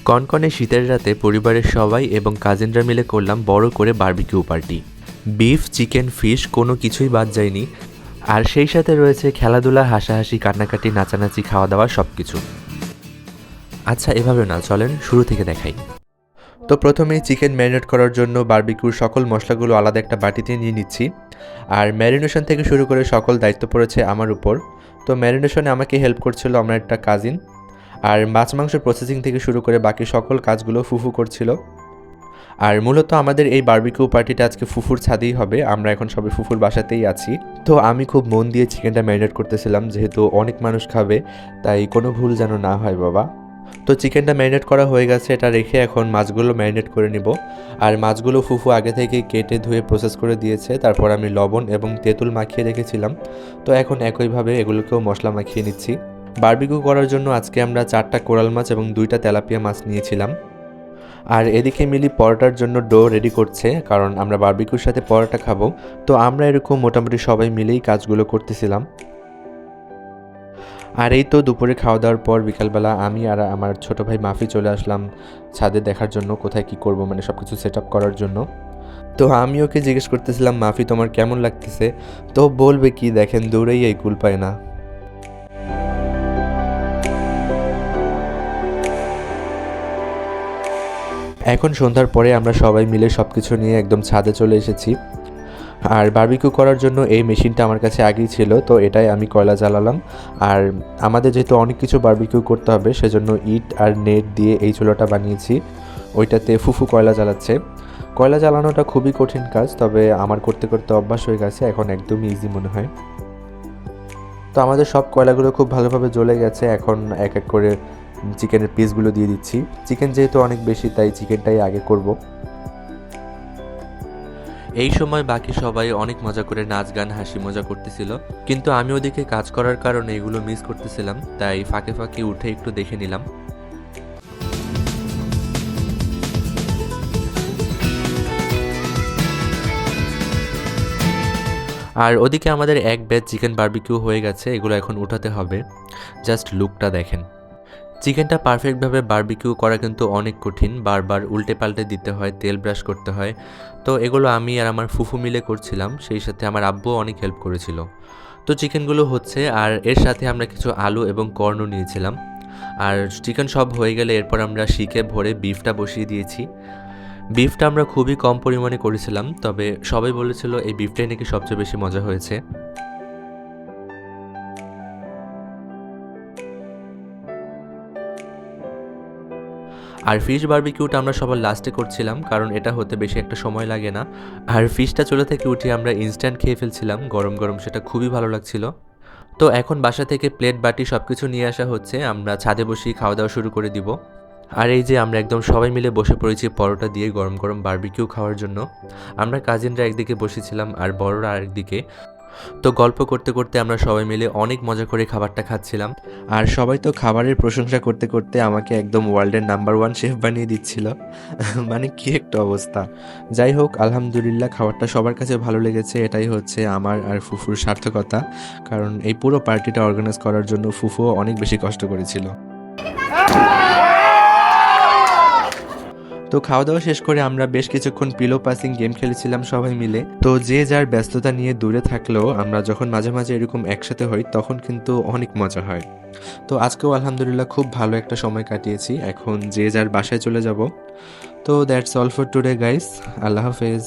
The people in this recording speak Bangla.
কনকনে শীতের রাতে পরিবারের সবাই এবং কাজিনরা মিলে করলাম বড় করে barbecue party. Beef, chicken, fish কোনো কিছুই বাদ যায়নি। আর সেই সাথে রয়েছে খেলাধুলা, হাসাহাসি, কান্নাকাটি, নাচানাচি, খাওয়া দাওয়া সব কিছু। আচ্ছা, এভাবে না, চলেন শুরু থেকে দেখাই। তো প্রথমেই চিকেন ম্যারিনেট করার জন্য বারবিকিউর সকল মশলাগুলো আলাদা একটা বাটিতে নিয়ে নিচ্ছি। আর ম্যারিনেশন থেকে শুরু করে সকল দায়িত্ব পড়েছে আমার উপর। তো ম্যারিনেশনে আমাকে হেল্প করছিল আমার একটা কাজিন। আর মাছ মাংস প্রসেসিং থেকে শুরু করে বাকি সকল কাজগুলো ফুফু করছিল। আর মূলত আমাদের এই বারবিকিউ পার্টিটা আজকে ফুফুর ছাদেই হবে। আমরা এখন সবাই ফুফুর বাসাতেই আছি। তো আমি খুব মন দিয়ে চিকেনটা ম্যারিনেট করতেছিলাম, যেহেতু অনেক মানুষ খাবে, তাই কোনো ভুল যেন না হয় বাবা। তো চিকেনটা ম্যারিনেট করা হয়ে গেছে, এটা রেখে এখন মাছগুলো ম্যারিনেট করে নিব। আর মাছগুলো ফুফু আগে থেকে কেটে ধুয়ে প্রসেস করে দিয়েছে, তারপর আমি লবণ এবং তেঁতুল মাখিয়ে রেখেছিলাম। তো এখন একইভাবে এগুলোকেও মশলা মাখিয়ে নিচ্ছি। বারবিকিউ করার জন্য আজকে আমরা 4টা কোরাল মাছ এবং 2টা তেলাপিয়া মাছ নিয়েছিলাম। আর এদিকে মিলি পরোটার জন্য ডো রেডি করছে, কারণ আমরা বারবিকিউর সাথে পরোটা খাবো। তো আমরা এরকম মোটামুটি সবাই মিলেই কাজগুলো করতেছিলাম। আর এই তো দুপুরে খাওয়া দাওয়ার পর বিকালবেলা আমি আর আমার ছোট ভাই মাফি চলে আসলাম ছাদে দেখার জন্য কোথায় কি করব, মানে সব কিছু সেট আপ করার জন্য। তো আমি ওকে জিজ্ঞেস করতেছিলাম, মাফি তোমার কেমন লাগতেছে? তো বলবে কি, দেখেন দৌড়েই এই কুল পায় না। এখন সন্ধ্যার পরে আমরা সবাই মিলে সব কিছু নিয়ে একদম ছাদে চলে এসেছি। আর বারবিকিউ করার জন্য এই মেশিনটা আমার কাছে আগেই ছিল, তো এটাই আমি কয়লা জ্বালালাম। আর আমাদের যেহেতু অনেক কিছু বারবিকিউ করতে হবে, সেজন্য ইট আর নেট দিয়ে এই চুলাটা বানিয়েছি। ওইটাতে ফুফু কয়লা জ্বালাচ্ছে। কয়লা জ্বালানোটা খুবই কঠিন কাজ, তবে আমার করতে করতে অভ্যাস হয়ে গেছে, এখন একদমই ইজি মনে হয়। তো আমাদের সব কয়লাগুলো খুব ভালোভাবে জ্বলে গেছে। এখন এক এক করে চিকেনের পিসগুলো দিয়ে দিচ্ছি। চিকেন যেহেতু অনেক বেশি, তাই চিকেনটাই আগে করব। এই সময় বাকি সবাই অনেক মজা করে নাচ গান হাসি মজা করতেছিল, কিন্তু আমি ওদিকে কাজ করার কারণে এগুলো মিস করতেছিলাম, তাই ফাঁকে ফাঁকে উঠে একটু দেখে নিলাম। আর ওদিকে আমাদের এক ব্যাচ চিকেন বারবিকিউ হয়ে গেছে, এগুলো এখন উঠাতে হবে। জাস্ট লুকটা দেখেন। চিকেনটা পারফেক্টভাবে বারবিকিউ করা কিন্তু অনেক কঠিন, বারবার উল্টে পাল্টে দিতে হয়, তেল ব্রাশ করতে হয়। তো এগুলো আমি আর আমার ফুফু মিলে করছিলাম, সেই সাথে আমার আব্বুও অনেক হেল্প করেছিল। তো চিকেনগুলো হচ্ছে, আর এর সাথে আমরা কিছু আলু এবং কর্নও নিয়েছিলাম। আর চিকেন সব হয়ে গেলে এরপর আমরা শিকে ভরে বিফটা বসিয়ে দিয়েছি। বিফটা আমরা খুবই কম পরিমাণে করেছিলাম, তবে সবাই বলেছিল এই বিফটাই নাকি সবচেয়ে বেশি মজা হয়েছে। আর ফিশ বারবিকিউটা আমরা সবার লাস্টে করছিলাম, কারণ এটা হতে বেশি একটা সময় লাগে না। আর ফিশটা চুলা থেকে উঠিয়ে আমরা ইনস্ট্যান্ট খেয়ে ফেলছিলাম গরম গরম, সেটা খুবই ভালো লাগছিল। তো এখন বাসা থেকে প্লেট বাটি সব কিছু নিয়ে আসা হচ্ছে, আমরা ছাদে বসেই খাওয়া দাওয়া শুরু করে দিব। আর এই যে আমরা একদম সবাই মিলে বসে পড়েছি পরোটা দিয়ে গরম গরম বারবিকিউ খাওয়ার জন্য। আমরা কাজিনরা একদিকে বসেছিলাম আর বড়রা আরেকদিকে। তো গল্প করতে করতে আমরা সবাই মিলে অনেক মজা করে খাবারটা খাচ্ছিলাম। আর সবাই তো খাবারের প্রশংসা করতে করতে আমাকে একদম ওয়ার্ল্ডের নাম্বার 1 শেফ বানিয়ে দিচ্ছিল। মানে কি একটা অবস্থা। যাই হোক, আলহামদুলিল্লাহ খাবারটা সবার কাছে ভালো লেগেছে, এটাই হচ্ছে আমার আর ফুফুর সার্থকতা। কারণ এই পুরো পার্টিটা অর্গানাইজ করার জন্য ফুফুও অনেক বেশি কষ্ট করেছিল। তো খাওয়া দাওয়া শেষ করে আমরা বেশ কিছুক্ষণ পিলো পাসিং গেম খেলেছিলাম সবাই মিলে। তো যে যার ব্যস্ততা নিয়ে দূরে থাকলেও আমরা যখন মাঝে মাঝে এরকম একসাথে হই তখন কিন্তু অনেক মজা হয়। তো আজকেও আলহামদুলিল্লাহ খুব ভালো একটা সময় কাটিয়েছি, এখন যে যার বাসায় চলে যাব। তো that's all for today guys, আল্লাহ হাফেজ।